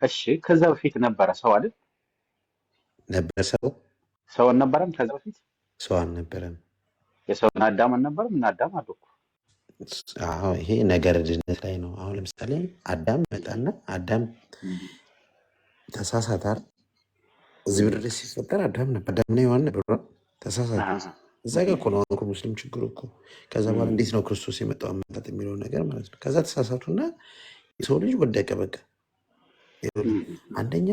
እሺ ከዛ በፊት ነበረ ሰው አይደል? ነበር ሰው አልነበረም ከዛ በፊት? ሰው አልነበረም። የሰውን አዳም አልነበረም? እና አዳም አሉ እኮ። አዎ ይሄ ነገረ ድነት ላይ ነው። አሁን ለምሳሌ አዳም መጣና አዳም ተሳሳተ አይደል? እዚህ ምድር ላይ ሲፈጠር አዳም ነበር። አዳምና ሔዋን ነበር። ተሳሳተ። እዛ ጋር እኮ ነው አሁን እኮ ሙስሊም ችግሩ እኮ። ከዛ በኋላ እንዴት ነው ክርስቶስ የመጣው አመጣጥ የሚለውን ነገር ማለት ነው። ከዛ ተሳሳቱና የሰው ልጅ ወደቀ። በቃ አንደኛ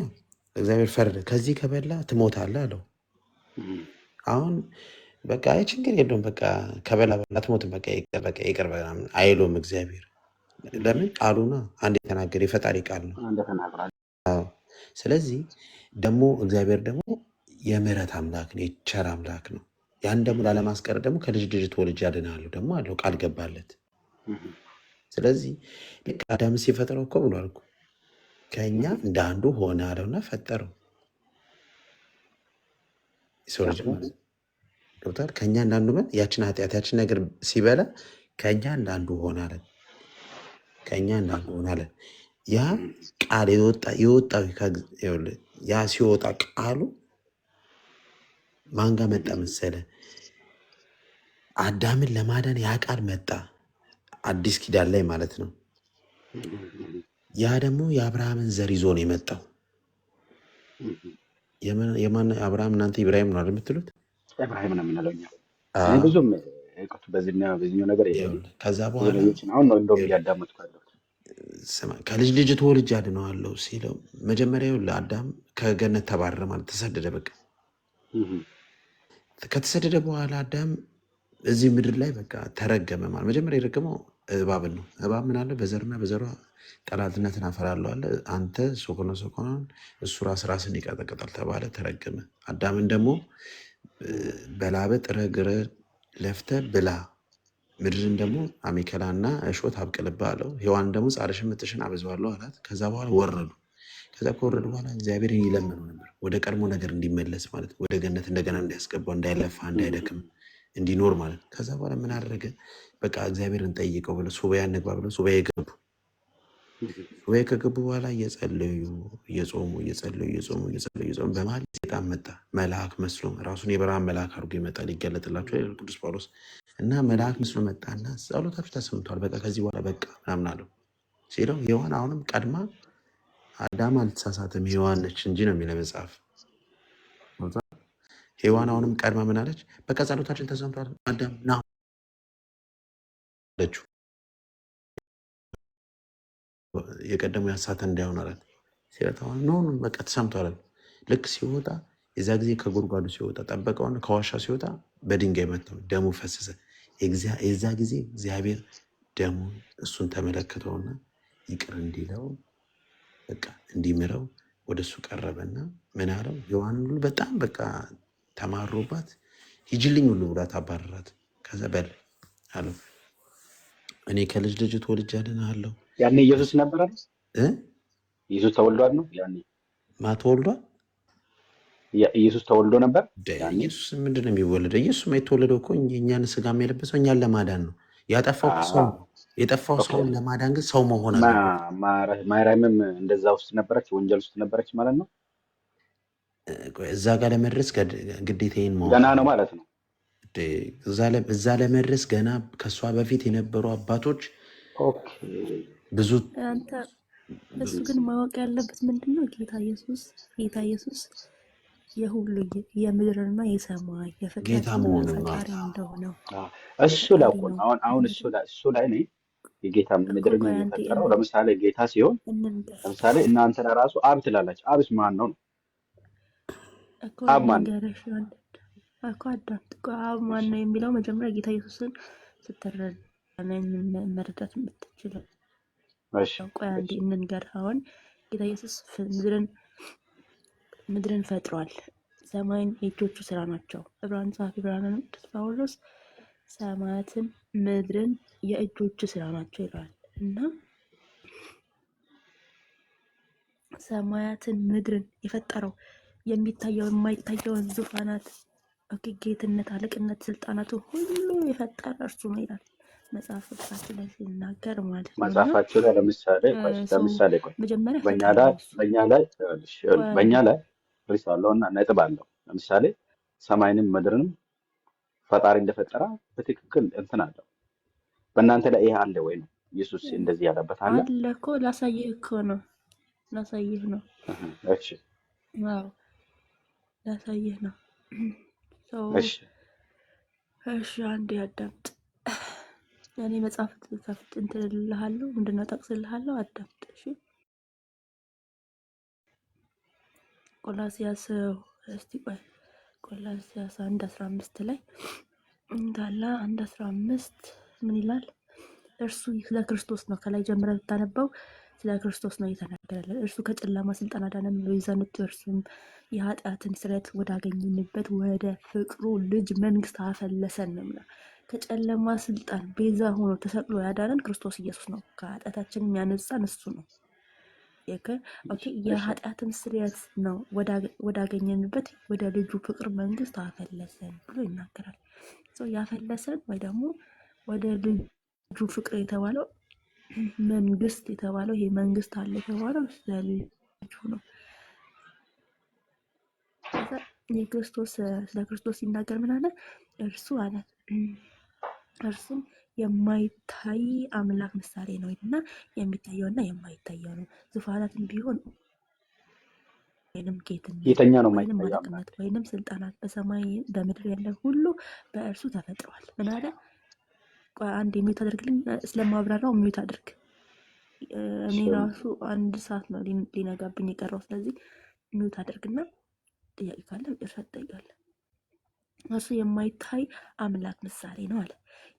እግዚአብሔር ፈረደ፣ ከዚህ ከበላ ትሞታለህ አለው። አሁን በቃ አይ ችግር የለውም በቃ ከበላ በላ አትሞትም፣ በቃ ይቅር ምናምን አይለውም እግዚአብሔር። ለምን ቃሉና አንድ የተናገረ የፈጣሪ ቃል ነው። አዎ ስለዚህ ደግሞ እግዚአብሔር ደግሞ የምህረት አምላክ ነው፣ የቸር አምላክ ነው። ያን ደግሞ ላለማስቀር ደግሞ ከልጅ ልጅ ተወልጄ አድንሃለሁ ደግሞ አለው፣ ቃል ገባለት። ስለዚህ ልክ አዳም ሲፈጥረው እኮ ብሏል እኮ ከእኛ እንደ አንዱ ሆነ አለውና ፈጠረው። የሰው ልጅ ማለት ገብቷል። ከእኛ እንዳንዱ ምን ያችን ኃጢአት ያችን ነገር ሲበላ ከእኛ እንዳንዱ ሆነ አለን፣ ከእኛ እንዳንዱ ሆነ አለን። ያ ቃል የወጣው ያ ሲወጣ ቃሉ ማን ጋር መጣ መሰለ? አዳምን ለማዳን ያ ቃል መጣ፣ አዲስ ኪዳን ላይ ማለት ነው። ያ ደግሞ የአብርሃምን ዘር ይዞ ነው የመጣው። የማን አብርሃም? እናንተ ኢብራሂም ነው አይደል የምትሉት? ኢብራሂም ነው የምንለው እኛ። ብዙም በዚህኛው ነገር ከዛ በኋላ አሁን ነው እንደውም እያዳመጥኩ ያለሁት። ከልጅ ልጅ ተወልጄ አድነዋለሁ ሲለው መጀመሪያው ለአዳም ከገነት ተባረረ ማለት ተሰደደ። በቃ ከተሰደደ በኋላ አዳም እዚህ ምድር ላይ በቃ ተረገመ ማለት መጀመሪያ የረገመው እባብን ነው። እባብ ምን አለ? በዘርና በዘሯ ጠላትነትን አፈራለሁ አለ። አንተ ሶኮነ ሶኮናን እሱ ራስን ይቀጠቅጣል ተባለ፣ ተረገመ። አዳምን ደግሞ በላበ ጥረህ ግረህ ለፍተህ ብላ፣ ምድርን ደግሞ አሜከላና እሾህ ታብቅልብህ አለው። ሔዋን ደግሞ ጻርሽን ምጥሽን አበዛዋለሁ አላት። ከዛ በኋላ ወረዱ። ከዛ ከወረዱ በኋላ እግዚአብሔርን ይለምኑ ነበር ወደ ቀድሞ ነገር እንዲመለስ ማለት ወደ ገነት እንደገና እንዲያስገባው፣ እንዳይለፋ እንዳይደክም እንዲኖር ማለት። ከዛ በኋላ ምን አደረገ? በቃ እግዚአብሔርን ጠይቀው ብለው ሱባኤ እንግባ ብለው ሱባኤ ገቡ። ሱባኤ ከገቡ በኋላ እየጸለዩ እየጾሙ በመሀል ሴጣን መጣ። መልአክ መስሎ ራሱን የብርሃን መልአክ አድርጎ ይመጣል፣ ይገለጥላቸው ቅዱስ ጳውሎስ እና መልአክ መስሎ መጣና ጸሎታችሁ ተሰምቷል፣ በቃ ከዚህ በኋላ በቃ ምናምን አለው ሲለው ሔዋን አሁንም ቀድማ አዳም አልተሳሳትም ሔዋን ነች እንጂ ነው የሚለው መጽሐፍ። ሔዋን አሁንም ቀድማ ምን አለች? በቃ ጸሎታችን ተሰምቷል አዳም ና አለችው። የቀደሙ ያሳተ እንዳይሆን አላት። ሲለታሆን ኖ በቃ ተሰምቷል። ልክ ሲወጣ የዛ ጊዜ ከጉድጓዱ ሲወጣ ጠበቀውን፣ ከዋሻ ሲወጣ በድንጋይ መታው፣ ደሙ ፈሰሰ። የዛ ጊዜ እግዚአብሔር ደሙ እሱን ተመለከተውና ይቅር እንዲለው በቃ እንዲምረው ወደ እሱ ቀረበና ምን አለው? ሔዋንን ሁሉ በጣም በቃ ተማሮባት ሂጅልኝ ሁሉ ብላት አባረራት። ከዛ በል አለው እኔ ከልጅ ልጅ ተወልጄ አድንሃለሁ። ያኔ ኢየሱስ ነበር አይደል? ኢየሱስ ተወልዷል ነው ያኔ? ተወልዷል። ኢየሱስ ተወልዶ ነበር። ኢየሱስ ምንድን ነው የሚወለደው? ኢየሱስ የተወለደው እኮ የእኛን ስጋ የለበሰው እኛን ለማዳን ነው። ያጠፋው ሰው የጠፋው ሰውን ለማዳን ግን ሰው መሆን አለ። ማርያምም እንደዛ ውስጥ ነበረች፣ ወንጀል ውስጥ ነበረች ማለት ነው። እዛ ጋር ለመድረስ ግዴታዬን መሆን ገና ነው ማለት ነው። እዛ ለመድረስ ገና ከእሷ በፊት የነበሩ አባቶች ብዙ። እሱ ግን ማወቅ ያለበት ምንድን ነው? ጌታ ኢየሱስ የሁሉ የምድርና የሰማይ ጌታ መሆኑ ፈጣሪ እንደሆነው እሱ ላይ አሁን እሱ ላይ ነው የጌታ ምድርን የፈጠረው። ለምሳሌ ጌታ ሲሆን ለምሳሌ እናንተ ለራሱ አብ ትላላችሁ። አብስ ማን ነው? አብ ማን እኮ አዳምጥ እኮ አብ ማን ነው የሚለው መጀመሪያ ጌታ ኢየሱስን ስትረዳ መረዳት የምትችለው። ቆይ አንዴ እንንገር። አሁን ጌታ ኢየሱስ ምድርን ፈጥሯል። ሰማይን የእጆቹ ስራ ናቸው። ዕብራውያን ጸሐፊ ዕብራውያን ቅዱስ ጳውሎስ ሰማያትን ምድርን የእጆቹ ስራ ናቸው ይላል እና ሰማያትን ምድርን የፈጠረው የሚታየው የማይታየውን ዙፋናት፣ ጌትነት፣ አለቅነት፣ ስልጣናቱ ሁሉ የፈጠረ እርሱ ነው ይላል። መጽሐፍ ቅዱሳችን ላይ ሲናገር ማለት ነው። እና መጽሐፋቸው ላይ ለምሳሌ ሰው ቆይ መጀመሪያ በእኛ ፈጣሪ ላይ ነው እሱ። በእኛ ላይ ቆይ በእኛ አንዴ ላይ ርዕስ አለው እና ነጥብ አለው። ለምሳሌ ሰማይንም ምድርንም ፈጣሪ እንደፈጠረ በትክክል እንትን አለው። በእናንተ ላይ ይሄ አለ ወይ ነው? ኢየሱስ እንደዚህ ያለበት አለ? አለ እኮ ላሳይህ እኮ ነው፣ ላሳይህ ነው። እሺ አዎ ላሳይህ ነው። ሰው እሺ እሺ አንዴ አዳምጥ። እኔ መጽሐፍ ከፍት እንትን እልልሃለሁ፣ ምንድነው ጠቅስልሃለሁ፣ አዳምጥ እሺ። ቆላስይስ እስቲ ቆይ ቆላስይስ 1:15 ላይ እንዳለ 1:15 ምን ይላል? እርሱ ስለ ክርስቶስ ነው። ከላይ ጀምረ ብታነበው ስለ ክርስቶስ ነው እየተናገረ። እርሱ ከጨለማ ስልጣን አዳነን ብሎ ይዘንት እርሱም የኃጢአትን ስርየት ወዳገኘንበት ወደ ፍቅሩ ልጅ መንግስት አፈለሰን ነው የሚለው። ከጨለማ ስልጣን ቤዛ ሆኖ ተሰቅሎ ያዳነን ክርስቶስ ኢየሱስ ነው። ከኃጢአታችንም ያነጻን እሱ ነው። ኦኬ የኃጢአትን ስርየት ነው ወዳገኘንበት ወደ ልጁ ፍቅር መንግስት አፈለሰን ብሎ ይናገራል። ያፈለሰን ወይ ደግሞ ወደ ልጁ ፍቅር የተባለው መንግስት የተባለው ይሄ መንግስት አለ የተባለው ስለ ልጁ ነው። የክርስቶስ ስለ ክርስቶስ ሲናገር ምን አለ? እርሱ አለ እርሱም የማይታይ አምላክ ምሳሌ ነው እና የሚታየውና የማይታየው ነው። ዙፋናትም ቢሆን ወይንም ጌትነት የተኛ ነው ወይንም የማይታየው አለቅነት አምላክ። ወይንም ስልጣናት በሰማይ በምድር ያለ ሁሉ በእርሱ ተፈጥሯል። ምን አለ? ቆይ አንድ የሚውት አድርግልኝ፣ ስለማብራራው የሚውት አድርግ። እኔ እሺ ራሱ 1 ሰዓት ነው ሊነጋብኝ የቀረው። ስለዚህ ሚውት አድርግና ጥያቄ ካለ መጨረሻ ትጠይቃለህ። እሱ የማይታይ አምላክ ምሳሌ ነው አለ።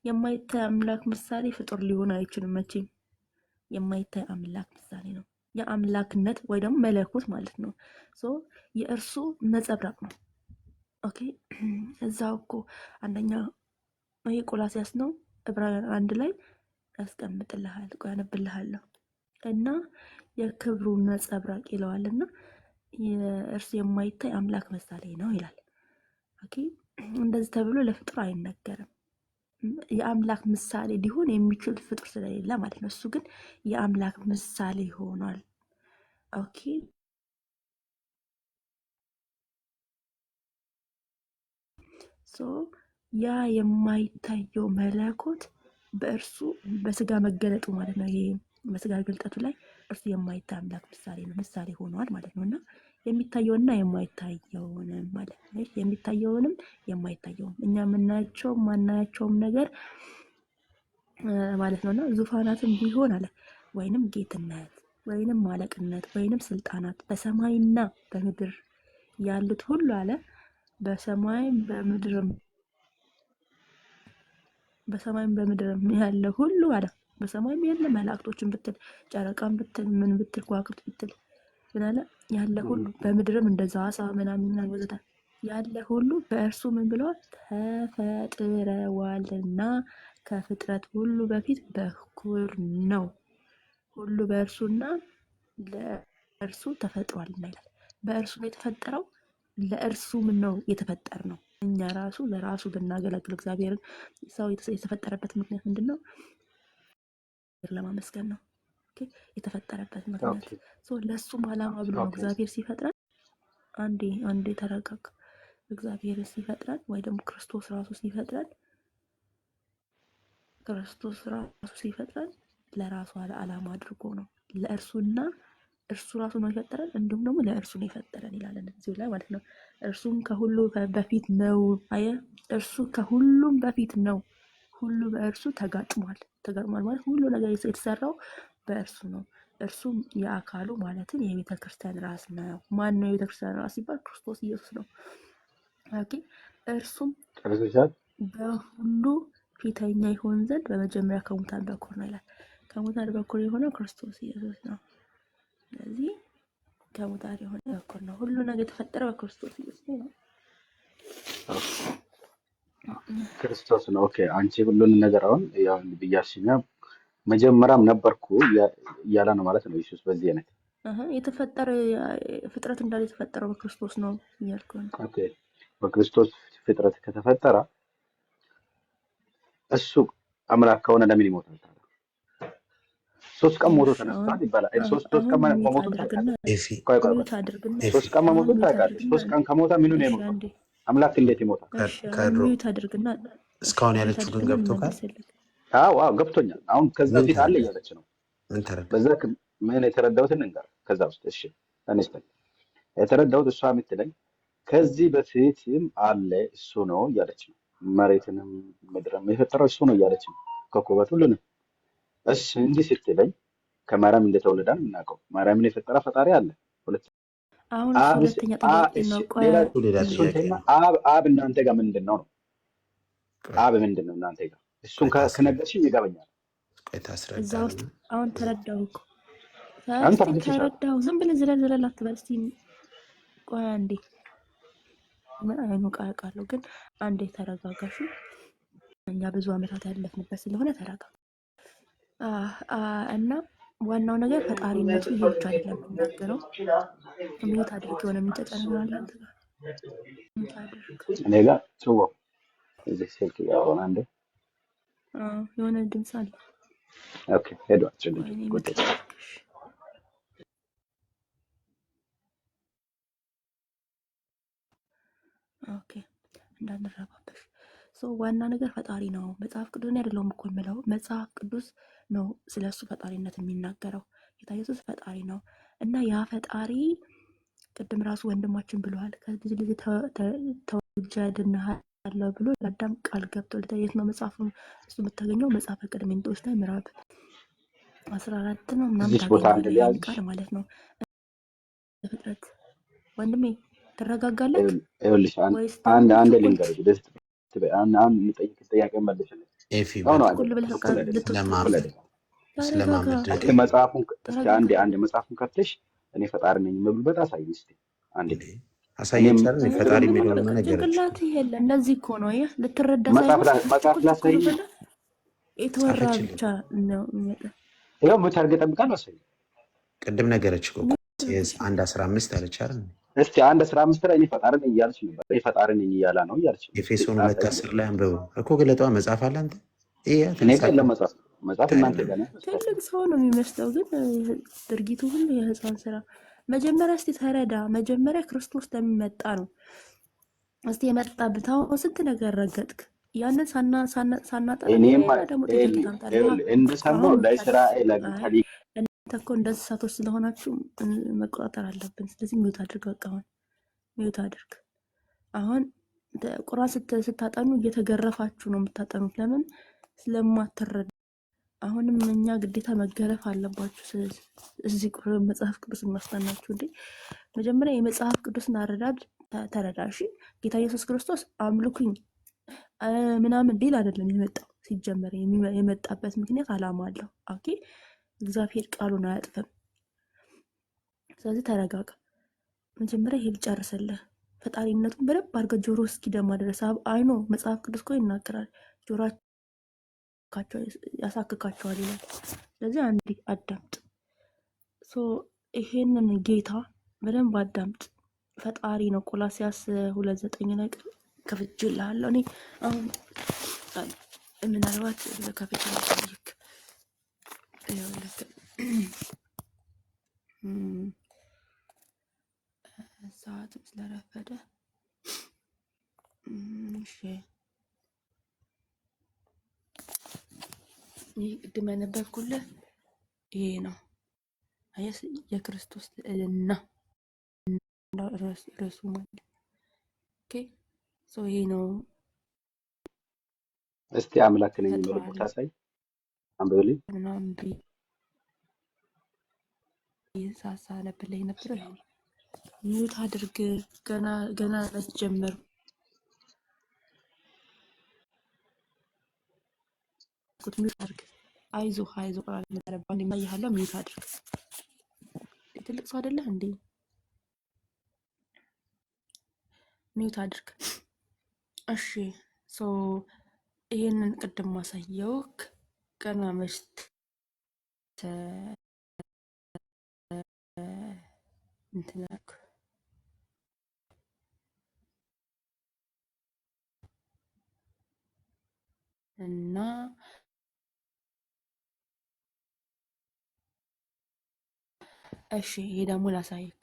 የማይታይ አምላክ ምሳሌ ፍጡር ሊሆን አይችልም መቼም። የማይታይ አምላክ ምሳሌ ነው። የአምላክነት ወይ ደግሞ መለኮት ማለት ነው። የእርሱ ነጸብራቅ ነው። ኦኬ እዛው እኮ አንደኛ ይሄ ቆላስይስ ነው፣ ዕብራውያን 1 ላይ ያስቀምጥልሃል። ቆይ አነብልሃለሁ። እና የክብሩ ነጸብራቅ ይለዋልና የእርሱ የማይታይ አምላክ ምሳሌ ነው ይላል። ኦኬ እንደዚህ ተብሎ ለፍጡር አይነገርም። የአምላክ ምሳሌ ሊሆን የሚችል ፍጡር ስለሌለ ማለት ነው። እሱ ግን የአምላክ ምሳሌ ሆኗል። ኦኬ ያ የማይታየው መለኮት በእርሱ በስጋ መገለጡ ማለት ነው። ይሄ በስጋ ግልጠቱ ላይ እርሱ የማይታይ አምላክ ምሳሌ ነው፣ ምሳሌ ሆኗል ማለት ነው። እና የሚታየውና የማይታየውንም ማለት ነው። የሚታየውንም የማይታየውም እኛ የምናያቸው ማናያቸውም ነገር ማለት ነውና ዙፋናትም ቢሆን አለ ወይንም ጌትነት ወይንም አለቅነት ወይንም ስልጣናት በሰማይና በምድር ያሉት ሁሉ አለ በሰማይም በምድርም ያለ ሁሉ አለ። በሰማይም ያለ መላእክቶችን ብትል ጨረቃን ብትል ምን ብትል ከዋክብት ብትል ምን አለ ያለ ሁሉ በምድርም እንደዛ አሳ ምናምን ወዘተ ያለ ሁሉ በእርሱ ምን ብለዋል? ተፈጥረዋልና ከፍጥረት ሁሉ በፊት በኩር ነው። ሁሉ በእርሱና ለእርሱ ተፈጥሯልና ይላል። በእርሱ ነው የተፈጠረው፣ ለእርሱም ነው የተፈጠር ነው። እኛ ራሱ ለራሱ ብናገለግል እግዚአብሔርን ሰው የተፈጠረበት ምክንያት ምንድን ነው? ለማመስገን ነው። የተፈጠረበት ምክንያት ለእሱም ዓላማ ብሎ ነው እግዚአብሔር ሲፈጥረን። አንዴ ተረጋጋ። እግዚአብሔር ሲፈጥረን ወይ ደግሞ ክርስቶስ ራሱ ሲፈጥረን ለራሱ ዓላማ አድርጎ ነው። ለእርሱና እርሱ ራሱ ነው የፈጠረን፣ እንዲሁም ደግሞ ለእርሱ ነው የፈጠረን ይላለን እዚሁ ላይ ማለት ነው። እርሱም ከሁሉ በፊት ነው። እርሱ ከሁሉም በፊት ነው። ሁሉ በእርሱ ተጋጥሟል ማለት ሁሉ ነገር የተሰራው በእርሱ ነው። እርሱም የአካሉ ማለትም የቤተ ክርስቲያን ራስ ነው። ማን ነው የቤተ ክርስቲያን ራስ ሲባል? ክርስቶስ ኢየሱስ ነው። ኦኬ እርሱም በሁሉ ፊተኛ ይሆን ዘንድ በመጀመሪያ ከሙታን በኩር ነው ይላል። ከሙታን በኩር የሆነው ክርስቶስ ኢየሱስ ነው። ስለዚህ ከሙታን የሆነ በኩር ነው። ሁሉ ነገር የተፈጠረው በክርስቶስ ኢየሱስ ነው። ክርስቶስ ነው። ኦኬ አንቺ ሁሉን ነገር አሁን ያው ብያሽኛ መጀመሪያም ነበርኩ እያለ ነው ማለት ነው ኢየሱስ። በዚህ አይነት የተፈጠረ ፍጥረት እንዳለ የተፈጠረው በክርስቶስ ነው እያልኩ ነው። ኦኬ በክርስቶስ ፍጥረት ከተፈጠረ አምላክ ከሆነ ለምን ይሞታል ታዲያ? 3 ቀን ሞቶ እሺ ተነስቷል ይባላል። አሁን ሶስት ቀን አሁን ሚዩት መሞቱን አድርግና ታውቃለህ? ኤፊ ቆይ ቆይ ቆይ ሚዩት አድርግና 3 ቀን አሁን መሞቱን ሚዩት ታውቃለህ? አድርግና 3 ቀን ከሞተ ምኑ ነው እሺ የሞተው? አንዴ አምላክ እንዴት ይሞታል? እሺ አሁን ከድሮ ሚዩት አድርግና እሺ እስካሁን ሚዩት ያለችው ግን አድርግና ገብቶካል? ልመልስልህ። አዎ አዎ ገብቶኛል። አሁን ከዛ ምን ፊት አለ ተረዳ? እያለች ነው። ምን ተረዳ? በዛ ምን የተረዳሁትን እንጋር ከዛ ውስጥ እሺ ተነስተን የተረዳሁት እሷ የምትለኝ ከዚህ በፊትም አለ እሱ ነው እያለች ነው። መሬትንም ምድርም የፈጠረው እሱ ነው እያለች ነው። ከኩበት ሁሉንም እሺ እንዲህ ስትለኝ ከማርያም እንደተወለደ ነው የምናውቀው። ማርያምን የፈጠረ ፈጣሪ አለ። ሁለት አሁን እሱ አብ ሁለተኛ ጥያቄ እሺ ነው። ቆይ ሌላ ሌላ እሱን ጥያቄ ተይና ነው። አብ እናንተ ጋር ምንድን ነው ነው? ቆይ አብ ምንድን ነው እናንተ ጋር? እሱን ቆይ ታስረዳ። ከነገርሽኝ ይገባኛል። ቆይ እዛ ታስረዳና ውስጥ አሁን ተረዳሁ እኮ አንተ እስቲ አድርግሻለሁ። ተረዳሁ። ዝም ብለህ ዝለል አትበል እስቲ። ቆይ አንዴ ምን አይኑ ቃቃለሁ ግን አንዴ ተረጋጋሽ። እኛ ብዙ ዓመታት ያለፍንበት ስለሆነ ተረጋጋ። እና ዋናው ነገር ፈጣሪነቱ ይሄ ብቻ አይደለም የሚናገረው። ሚዩት አድርግ። የሆነ የሚጨጨንራል አንተ ጋር ሚዩት አድርግ። እኔ ጋር ጽዋው እዚህ ስልክ ጋር ሆነ አንዴ የሆነ ድምፅ አለ። ኦኬ ሄዷል። ችግር ወይኔ ጉዳይ ምትላልክሽ። ኦኬ እንዳንረባበሽ። ዋና ነገር ፈጣሪ ነው። መጽሐፍ ቅዱስን አይደለሁም እኮ የምለው መጽሐፍ ቅዱስ ነው ስለ እሱ ፈጣሪነት የሚናገረው። ጌታ ኢየሱስ ፈጣሪ ነው እና ያ ፈጣሪ ቅድም ራሱ ወንድማችን ብለዋል። ከዚህ ልጅ ተወልጄ አድንሃለሁ ብሎ ለአዳም ቃል ገብቶለታል። የት ነው መጽሐፉ? እሱ የምታገኘው መጽሐፈ ቀሌምንጦስ ላይ ምዕራፍ 14 ነው ምናምን እዚች ቦታ አንድ ታገኘዋለህ። ይህን ሊያዝሽ ቃል ማለት ነው። ፍጥረት ወንድሜ ትረጋጋለህ ይኸውልሽ ወይስ አንድ ደግሞ አንድ ችኩል ልንገርሽ ደስ ትበይ አንድ የምጠይቅ ጥያቄ መልሽልኝ። ኤፊ ነው ነው ችኩል ብለህ በቃ ልትወስድ ስለማመድ ተረጋጋ። ስለማመድ እስቲ መጽሐፉን እስቲ ተረጋጋ። አንድ መጽሐፉን ከፍተሽ እኔ ፈጣሪ ነኝ የምልበት አሳይኝ እስቲ አንዴ። እንዴ አሳየቻለ እኔም ፈጣሪ ምንም የሚለውን በቃ ነገረች። ጭንቅላት የለ። እንደዚህ እኮ ነው ይህ ልትረዳ መጽሐፍ ሳይሆን መጽሐፍ ችኩል ችኩል ላሳይኝ። ብለህ የተወራ ጻፈችልኝ። ብቻ ነው የሚመጣው። ይኸው መች አድርገህ ጠብቃለሁ አሳይኝ ቅድም ነገረች እኮ ቆላስይስ 1:15 አለች አይደል? እስቲ 1:15 ላይ እኔ ፈጣሪ ነኝ እያለች ነበር። እኔ ፈጣሪ ነኝ እያላ ነው እያለች ነው። ኤፌሶን 2:10 ላይ አንብቡ እኮ ገለጠዋ መጽሐፍ አለ አንተ እኔ ጋር የለም መጽሐፍ እናንተ ጋር ነው። ትልቅ ሰው ነው የሚመስለው፣ ግን ድርጊቱ ሁሉ የህፃን ስራ። መጀመሪያ እስቲ ተረዳ። መጀመሪያ ክርስቶስ ለሚመጣ ነው። እስቲ የመጣበት አሁን ስንት ነገር ረገጥክ። ያንን ሳናጠራ እኔም ደግሞ ጥያቄ ታምጣለህ። እንደሰማው ለእስራኤል ታሊክ እናንተ እኮ እንደ እንስሳቶች ስለሆናችሁ መቆጣጠር አለብን። ስለዚህ ሚዩት አድርግ። በቃ አሁን ሚዩት አድርግ። አሁን ቁርአን ስታጠኑ እየተገረፋችሁ ነው የምታጠኑት። ለምን? ስለማትረዱ። አሁንም እኛ ግዴታ መገረፍ አለባችሁ። እዚህ መጽሐፍ ቅዱስ እናስጠናችሁ እንዴ። መጀመሪያ የመጽሐፍ ቅዱስን አረዳድ ተረዳሽ። ጌታ ኢየሱስ ክርስቶስ አምልኩኝ ምናምን ዲል አይደለም የመጣው። ሲጀመር የመጣበት ምክንያት አላማ አለው። ኦኬ እግዚአብሔር ቃሉን አያጥፍም። ስለዚህ ተረጋጋ። መጀመሪያ ይሄ ልጨርስልህ። ፈጣሪነቱን በደንብ አድርገህ ጆሮ እስኪደማ ድረስ አይኖ መጽሐፍ ቅዱስ እኮ ይናገራል። ጆሮአቸው ያሳክካቸዋል ይላል። ስለዚህ አንዴ አዳምጥ። ይሄንን ጌታ በደንብ አዳምጥ። ፈጣሪ ነው። ቆላስይስ 2:9 ላይ ከፍቼልሃለሁ። እኔ አሁን ምናልባት ከፍቼ ልክ ሰዓትም ስለረፈደ እሺ፣ ይህ ቅድም ያነበብኩልህ ይሄ ነው። አየስ የክርስቶስ ልዕልና ርዕሱ ማለት ኦኬ። ይሄ ነው። እስቲ አምላክ ነኝ የሚለው ቦታ ሳይ አንብብልኝ ምናምን ሳሳ ነብለኝ ነበር። ሚዩት አድርግ። ገና ጀመር። ሚዩት አድርግ። አይዞህ ቃል መረባን የማያለው ሚዩት አድርግ። ትልቅ ሰው አይደለህ እንዴ? ሚዩት አድርግ። እሺ ይሄንን ቅድም ማሳየውክ ገና መስት እንትናክ እና እሺ ይሄ ደግሞ ላሳይክ።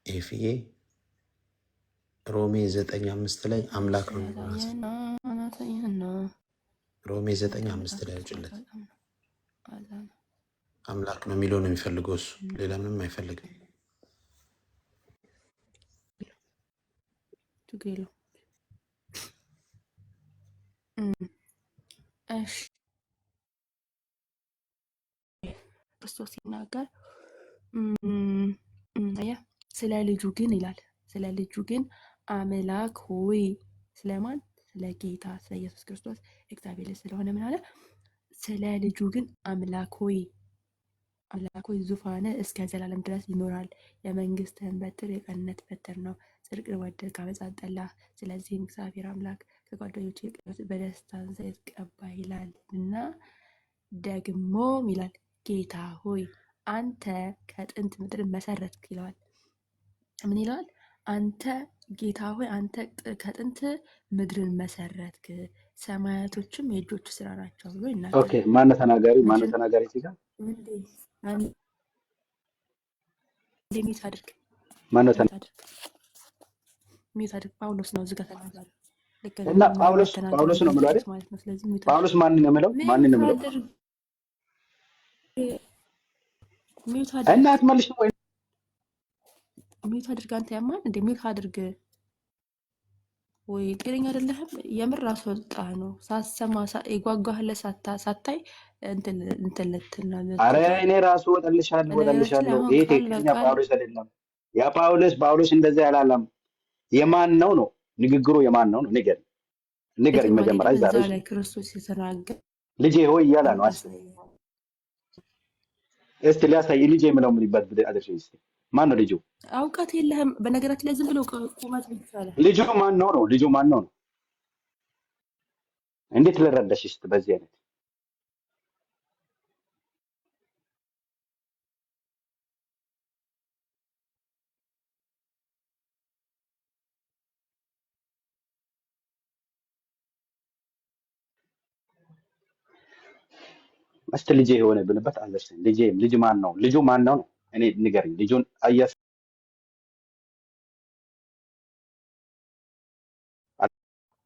ኤፍዬ ሮሜ 9:5 ላይ አምላክ ነው የሚለው ራሱ። ላሳየህና ሮሜ 9:5 ላይ ውጭለት አምላክ ነው የሚለው ነው የሚፈልገው እሱ፣ ሌላ ምንም አይፈልግም። እሺ ክርስቶስ ሲናገር ስለ ልጁ ግን ይላል፣ ስለ ልጁ ግን አምላክ ሆይ፣ ስለማን? ስለ ጌታ ስለ ኢየሱስ ክርስቶስ እግዚአብሔር ስለሆነ ምን አለ? ስለ ልጁ ግን አምላክ ሆይ ዙፋንህ እስከ ዘላለም ድረስ ይኖራል። የመንግስትህን በትር የቀንነት በትር ነው። ጽድቅን ወደድክ፣ ዓመፃን ጠላህ። ስለዚህም እግዚአብሔር አምላክ ከጓደኞች በደስታ ዘይት ቀባ ይላል እና ደግሞም ይላል ጌታ ሆይ አንተ ከጥንት ምድርን መሰረትክ ይለዋል። ምን ይለዋል? አንተ ጌታ ሆይ አንተ ከጥንት ምድርን መሰረትክ፣ ሰማያቶችም የእጆች ስራ ናቸው ብሎ ይናገራል። ኦኬ ማነው ተናጋሪ? ማነው ተናጋሪ? እዚህ ጋር ሚት አድርግ፣ ማነው ሚት አድርግ። ጳውሎስ ነው እዚህ ጋር ተናጋሪ እና ጳውሎስ ነው የምለው አይደል? ጳውሎስ ማንን ነው የምለው? ማንን ነው የምለው? እና አትመልሽ ነው ወይ? ሚት አድርግ። አንተ ያማን እንደ ሚት አድርግ ወይ ጤነኛ አይደለህም? የምር አስወጣህ ነው ሳሰማ የጓጓህለት ሳታይ እንትን ልትና አረ እኔ ራሱ ወጣልሻለሁ። ይሄ ትክክለኛ ጳውሎስ አይደለም። ያ ጳውሎስ እንደዛ ያላለም። የማን ነው ነው ንግግሩ? የማን ነው ነው? ንገረኝ መጀመሪያ። ዛሬ ላይ ክርስቶስ የተናገረ ልጄ ሆይ እያለ ነው። እስቲ ሊያሳይ ልጄ የምለው ምን ይባል ብለህ አድርሽ። እስቲ ማን ነው ልጁ? አውቃት የለህም። በነገራችን ላይ ዝም ብሎ ቁመት ይቻላል። ልጁ ማን ነው ነው? ልጁ ማን ነው ነው? እንዴት ልረዳሽ? እስቲ በዚህ አይነት እስቲ ልጄ የሆነ ብንበት አለሽ። ልጅ ማን ነው? ልጁ ማን ነው ነው? እኔ ንገረኝ። ልጁን አያስ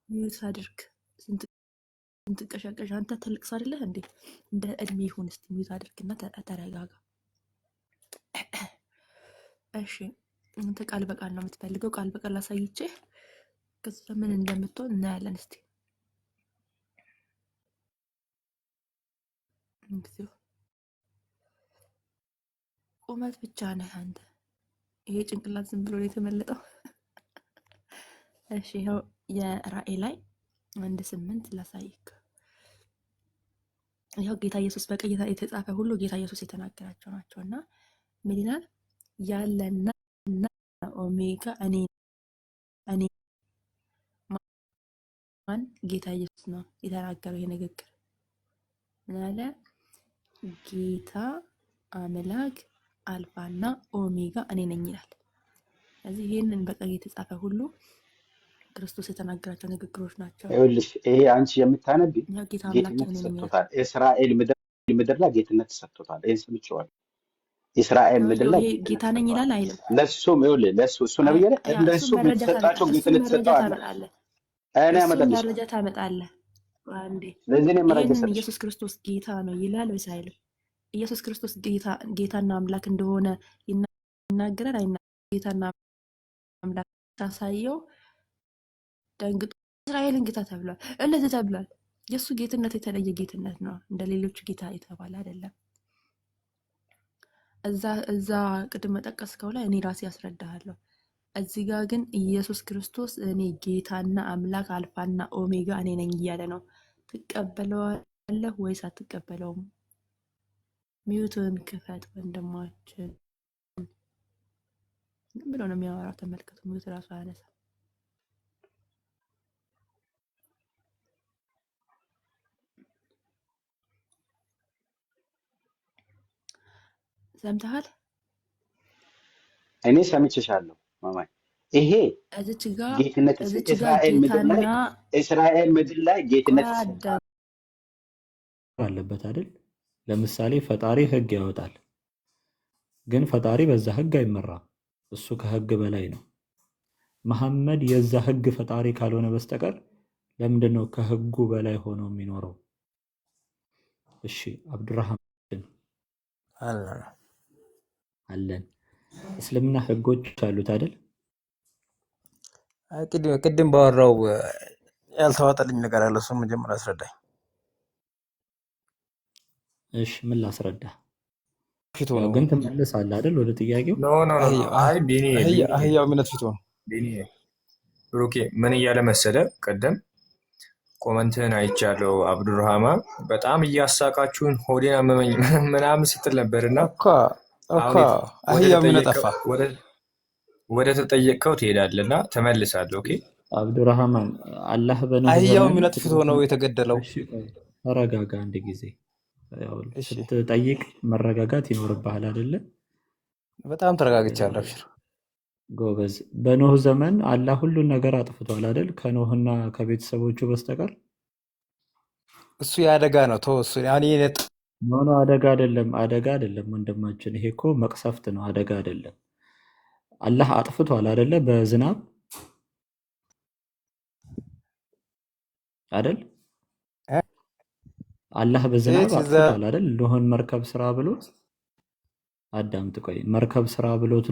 ሚዩት አድርግ። ስንት ቀሻቀሻ አንተ ትልቅ ሰው አይደለህ እንዴ? እንደ እድሜ ይሁን። እስቲ ሚዩት አድርግና ተረጋጋ። እሺ አንተ ቃል በቃል ነው የምትፈልገው? ቃል በቃል አሳይቼህ ከዛ ምን እንደምትሆን እናያለን። እስቲ ቁመት ብቻ ነህ አንተ። ይሄ ጭንቅላት ዝም ብሎ የተመለጠው። እሺ ይኸው የራእይ ላይ 1:8 ላሳይክ። ይኸው ጌታ ኢየሱስ በቀይ የተጻፈ ሁሉ ጌታ ኢየሱስ የተናገራቸው ናቸው እና ምን ይላል? ያለና ኦሜጋ እኔ ማን? ጌታ ኢየሱስ ነው የተናገረው። ይሄ ንግግር ምን አለ? ጌታ አምላክ አልፋና ኦሜጋ እኔ ነኝ ይላል። ስለዚህ ይሄንን በቀይ የተጻፈ ሁሉ ክርስቶስ የተናገራቸው ንግግሮች ናቸው። ይኸውልሽ ይሄ አንቺ የምታነቢ ጌትነት ተሰጥቶታል። እስራኤል ምድር ላይ ጌትነት ተሰጥቶታል። ይሄን ሰምቼዋለሁ። እስራኤል ምድር ላይ ጌታ ነኝ ይላል አይልም? ለሱም ይኸውልህ ለሱ ነብይ አይደል? እንደሱ የተሰጣቸው ጌትነት ተሰጥቷል። እኔ አመጣልሽ መረጃ ታመጣለህ አንዴ። ለዚህ ነው መረጃ ሰጥሽ። ኢየሱስ ክርስቶስ ጌታ ነው ይላል ወይስ አይልም? ኢየሱስ ክርስቶስ ጌታና አምላክ እንደሆነ ይናገራል አይናገርም? ጌታና አምላክ ታሳየው ደንግጦ እስራኤልን ጌታ ተብሏል። እለት ተብሏል። የእሱ ጌትነት የተለየ ጌትነት ነው፣ እንደ ሌሎቹ ጌታ የተባለ አይደለም። እዛ ቅድም ጠቀስከው ላይ እኔ ራሴ ያስረዳሃለሁ። እዚህ ጋር ግን ኢየሱስ ክርስቶስ እኔ ጌታና አምላክ አልፋና ኦሜጋ እኔ ነኝ እያለ ነው። ትቀበለዋለህ ወይስ አትቀበለውም? ሚዩትን ክፈት ወንድማችን ብሎ ነው የሚያወራው። ተመልከቱ፣ ሚዩት ራሱ አያነሳም። ሰምተሃል? እኔ ሰምቼሻለሁ ማማይ። ይሄ ጌትነት እስራኤል ምድር ላይ ጌትነት አለበት አይደል? ለምሳሌ ፈጣሪ ሕግ ያወጣል። ግን ፈጣሪ በዛ ህግ አይመራም። እሱ ከህግ በላይ ነው። መሐመድ የዛ ህግ ፈጣሪ ካልሆነ በስተቀር ለምንድን ነው ከህጉ በላይ ሆኖ የሚኖረው? እሺ አብዱራህማን አለን። እስልምና ህጎች አሉት አይደል? ቅድም ባወራው ያልተዋጠልኝ ነገር አለ። እሱን መጀመሪያ አስረዳኝ። እሺ ምን ላስረዳ? ፊት ያው ሆኖ ግን ትመልሳለህ አይደል ወደ ጥያቄው? ኖ ኖ ኖ ኖ። አይ ቢኒ አህያው እምነት ፊት ሆኖ ቢኒ ብሩኬ ምን እያለ መሰለ፣ ቀደም ኮመንትህን አይቻለሁ። አብዱራህማን በጣም እያሳቃችሁን ሆዴን አመመኝ ምናምን ስትል ነበርና እኮ አህያው እምነት ጠፋ። ወደ ተጠየቅከው ትሄዳለህና ተመልሳለህ። ኦኬ አብዱራህማን አላህ በነህ አህያው እምነት ፊት ሆነው የተገደለው። ተረጋጋ አንድ ጊዜ። ስትጠይቅ መረጋጋት ይኖርብሃል አይደለ? በጣም ተረጋግቻለሁ። አብሽር ጎበዝ። በኖህ ዘመን አላህ ሁሉን ነገር አጥፍቷል አይደል? ከኖህና ከቤተሰቦቹ በስተቀር። እሱ የአደጋ ነው። ተው እሱ ያኔ ኖ አደጋ አይደለም፣ አደጋ አይደለም ወንድማችን። ይሄ እኮ መቅሰፍት ነው፣ አደጋ አይደለም። አላህ አጥፍቷል አይደለ? በዝናብ አይደል? አላህ በዝናብ አጥፍቷል አይደል? ኖህን መርከብ ስራ ብሎት አዳምጥ ቆይ፣ መርከብ ስራ ብሎት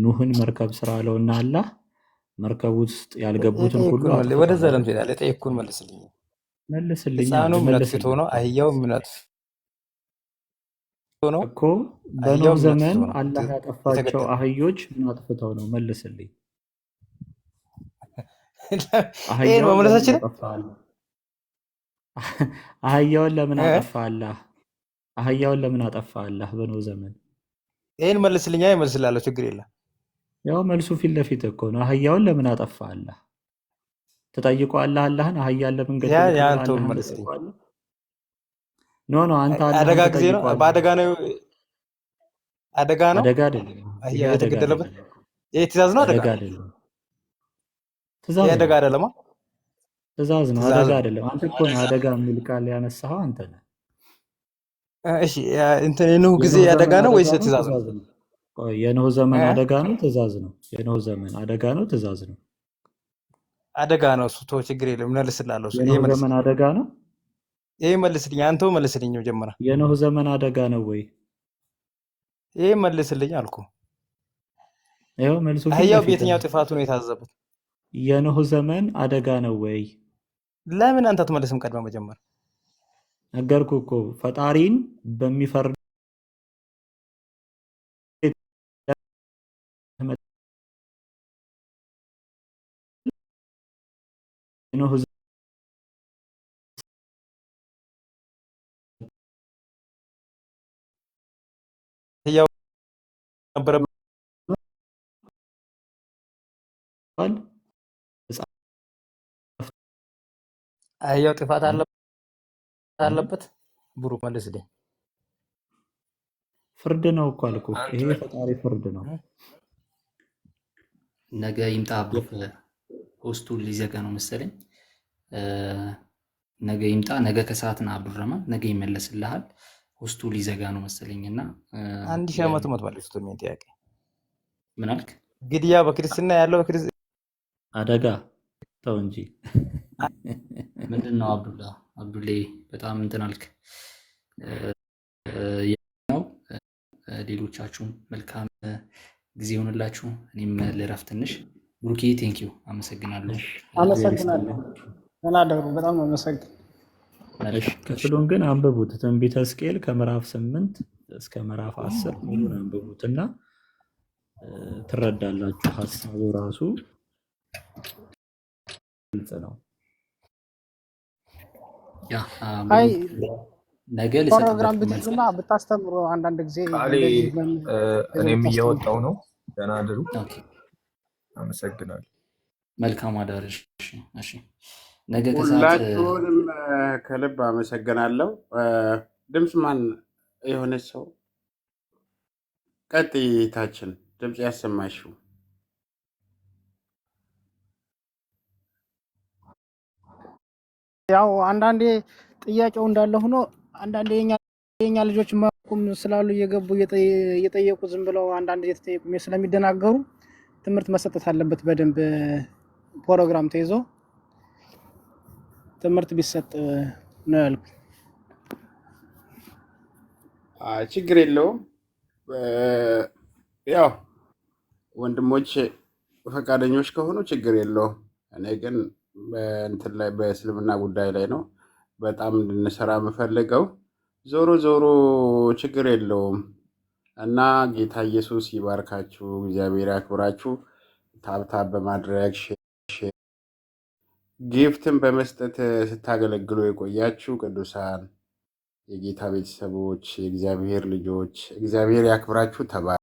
ኑህን መርከብ ስራ አለውና አላህ መርከብ ውስጥ ያልገቡትን ሁሉ ወደዛ ለምትሄዳለ ጠይቁን መልስልኝ። ህፃኑ እምነት ፊት ሆኖ አህያው እምነት ሆኖ እኮ በኖህ ዘመን አላህ ያጠፋቸው አህዮች ምን አጥፍተው ነው? መልስልኝ። ይሄን መመለሳችን አህያውን ለምን አጠፋ አላህ? አህያውን ለምን አጠፋ አላህ በኖህ ዘመን? ይሄን መልስልኛ። ይመልስላለሁ፣ ችግር የለም። ያው መልሱ ፊት ለፊት እኮ ነው። አህያውን ለምን አጠፋ አላህ? ትጠይቀዋለህ አላህን? አህያን ለምን ገደልክ? ያንተው መልስልኝ። ኖ አንተ አደጋ ጊዜ ነው። በአደጋ ነው። አደጋ ነው። አደጋ አይደለም። አህያ የተገደለበት ይሄ ትእዛዝ ነው። አደጋ አይደለም። ትእዛዝ አደጋ አይደለም። ትእዛዝ ነው። አደጋ አይደለም። አንተ እኮ ነው አደጋ የሚል ቃል ያነሳኸው አንተ ነህ። እሺ እንትን የኖህ ጊዜ አደጋ ነው ወይስ ትእዛዝ ነው? የኖህ ዘመን አደጋ ነው ትእዛዝ ነው? የኖህ ዘመን አደጋ ነው ትእዛዝ ነው? አደጋ ነው። እሱ ተው፣ ችግር የለም። መልስላለሁ። የኖህ ዘመን አደጋ ነው። ይሄ መልስልኝ። አንተው መልስልኝ መጀመሪያ። የኖህ ዘመን አደጋ ነው ወይ? ይሄ መልስልኝ አልኩ። ይኸው መልሱ። አህያው በየትኛው ጥፋቱ ነው የታዘበት? የኖህ ዘመን አደጋ ነው ወይ? ለምን አንተ አትመልስም? ቀድመህ መጀመሪያ ነገርኩህ እኮ ፈጣሪን በሚፈርድ ኖህ አህያው ነበረ አህያው ጥፋት አለበት። ብሩክ መልስልኝ። ፍርድ ነው እኮ አልኩህ። ይሄ ፈጣሪ ፍርድ ነው። ነገ ይምጣ ብሩክ። ሆስቱን ሊዘጋ ነው መሰለኝ። ነገ ይምጣ። ነገ ከሰዓት ና አብዱረህማን፣ ነገ ይመለስልሃል። ሆስቱ ሊዘጋ ነው መሰለኝ እና 1000 ዓመት ሞቷል። እሱ ምን ጥያቄ? ምን አልክ? ግድያ በክርስትና ያለው አደጋ ተው እንጂ ምንድን ነው አብዱሌ በጣም እንትን አልክ ነው። ሌሎቻችሁም መልካም ጊዜ ይሆንላችሁ። እኔም ልረፍ ትንሽ። ብሩኬ ቴንኪዩ፣ አመሰግናለሁ። ተናደሩ። በጣም አመሰግን። ክፍሉን ግን አንብቡት። ትንቢተ ሕዝቅኤል ከምዕራፍ 8 እስከ ምዕራፍ 10 ሙሉን አንብቡትና ትረዳላችሁ። ሀሳቡ ራሱ ግልጽ ነው። ነገ ፕሮግራም ብትይዙና ብታስተምሩ አንዳንድ ጊዜ እኔም እየወጣው ነው። ደህና አድሩ። አመሰግናለሁ። መልካም አዳር። እሺ ነገ ሁላችሁንም ከልብ አመሰግናለሁ። ድምፅ ማን የሆነች ሰው ቀጥይታችን ድምፅ ያሰማሽው ያው አንዳንዴ ጥያቄው እንዳለ ሆኖ አንዳንዴ የኛ ልጆች ቁም ስላሉ እየገቡ እየጠየቁ ዝም ብለው አንዳንድ እየተጠየቁ ስለሚደናገሩ ትምህርት መሰጠት አለበት። በደንብ ፕሮግራም ተይዞ ትምህርት ቢሰጥ ነው ያልኩት። ችግር የለውም። ያው ወንድሞች ፈቃደኞች ከሆኑ ችግር የለውም። እኔ ግን በእንትን ላይ በእስልምና ጉዳይ ላይ ነው በጣም እንድንሰራ የምፈልገው። ዞሮ ዞሮ ችግር የለውም እና ጌታ ኢየሱስ ይባርካችሁ፣ እግዚአብሔር ያክብራችሁ። ታብታብ በማድረግ ጊፍትን በመስጠት ስታገለግሉ የቆያችሁ ቅዱሳን የጌታ ቤተሰቦች፣ የእግዚአብሔር ልጆች እግዚአብሔር ያክብራችሁ።